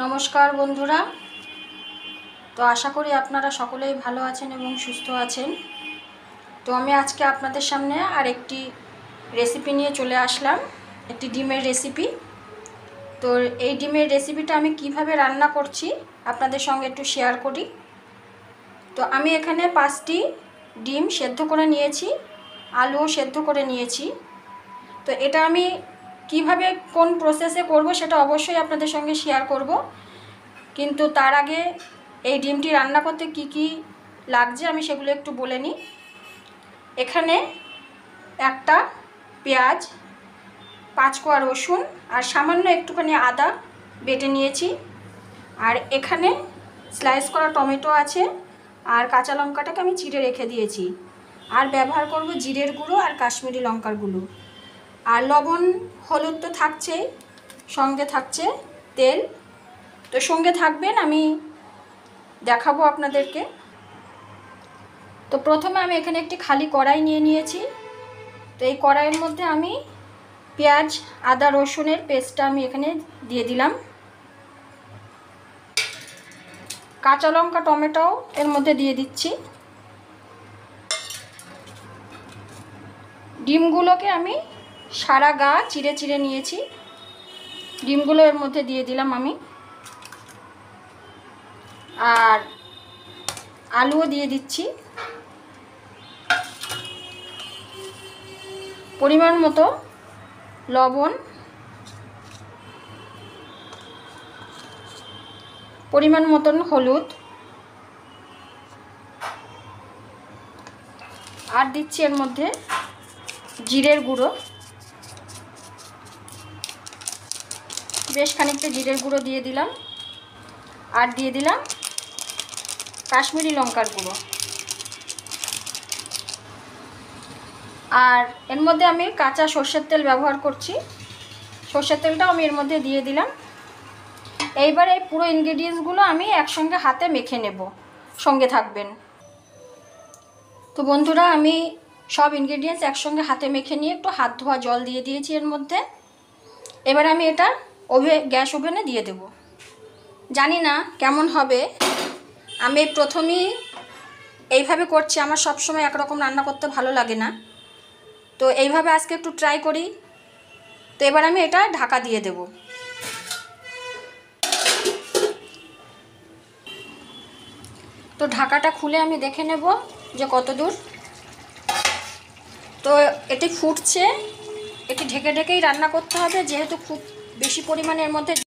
নমস্কার বন্ধুরা। তো আশা করি আপনারা সকলেই ভালো আছেন এবং সুস্থ আছেন। তো আমি আজকে আপনাদের সামনে আরেকটি রেসিপি নিয়ে চলে আসলাম, একটি ডিমের রেসিপি। তো এই ডিমের রেসিপিটা আমি কিভাবে রান্না করছি আপনাদের সঙ্গে একটু শেয়ার করি। তো আমি এখানে 5টি ডিম সেদ্ধ করে নিয়েছি, আলুও সেদ্ধ করে নিয়েছি। তো এটা আমি কিভাবে কোন প্রসেসে করব সেটা অবশ্যই আপনাদের সঙ্গে শেয়ার করব, কিন্তু তার আগে এই ডিমটি রান্না করতে কি কি লাগছে আমি সেগুলো একটু বলে নিই। এখানে একটা পেঁয়াজ, 5 কোয়া রসুন আর সামান্য একটুখানি আদা বেটে নিয়েছি। আর এখানে স্লাইস করা টমেটো আছে, আর কাঁচা লঙ্কাটাকে আমি চিড়ে রেখে দিয়েছি। আর ব্যবহার করব জিরের গুঁড়ো আর কাশ্মীরি লঙ্কার গুঁড়ো, আর লবণ হলুদ তো থাকছেই, সঙ্গে থাকছে তেল। তো সঙ্গে থাকবেন, আমি দেখাবো আপনাদেরকে। তো প্রথমে আমি এখানে একটি খালি কড়াই নিয়ে নিয়েছি। তো এই কড়াইয়ের মধ্যে আমি পেঁয়াজ, আদা, রসুনের পেস্টটা আমি এখানে দিয়ে দিলাম। কাঁচা লঙ্কা, টমেটোও এর মধ্যে দিয়ে দিচ্ছি। ডিমগুলোকে আমি সারা গা চিড়ে চিড়ে নিয়েছি, ডিমগুলো এর মধ্যে দিয়ে দিলাম আমি। আর আলুও দিয়ে দিচ্ছি। পরিমাণ মতো লবণ, পরিমাণ মতন হলুদ, আর দিচ্ছি এর মধ্যে জিরের গুঁড়ো, বেশ খানিকটা জিরের গুঁড়ো দিয়ে দিলাম। আর দিয়ে দিলাম কাশ্মীরি লঙ্কার গুঁড়ো। আর এর মধ্যে আমি কাঁচা সর্ষের তেল ব্যবহার করছি, সর্ষের তেলটাও আমি এর মধ্যে দিয়ে দিলাম। এইবার এই পুরো ইনগ্রেডিয়েন্টসগুলো আমি একসঙ্গে হাতে মেখে নেব, সঙ্গে থাকবেন। তো বন্ধুরা, আমি সব ইনগ্রেডিয়েন্টস একসঙ্গে হাতে মেখে নিয়ে একটু হাত ধোয়া জল দিয়ে দিয়েছি এর মধ্যে। এবার আমি এটা গ্যাস ওভেনে দিয়ে দেব। জানি না কেমন হবে, আমি প্রথমেই এইভাবে করছি, আমার সবসময় একরকম রান্না করতে ভালো লাগে না, তো এইভাবে আজকে একটু ট্রাই করি। তো এবার আমি এটা ঢাকা দিয়ে দেব। তো ঢাকাটা খুলে আমি দেখে নেব যে কত দূর। তো এটি ফুটছে, এটি ঢেকে ঢেকেই রান্না করতে হবে, যেহেতু খুব বেশি পরিমাণে এর মধ্যে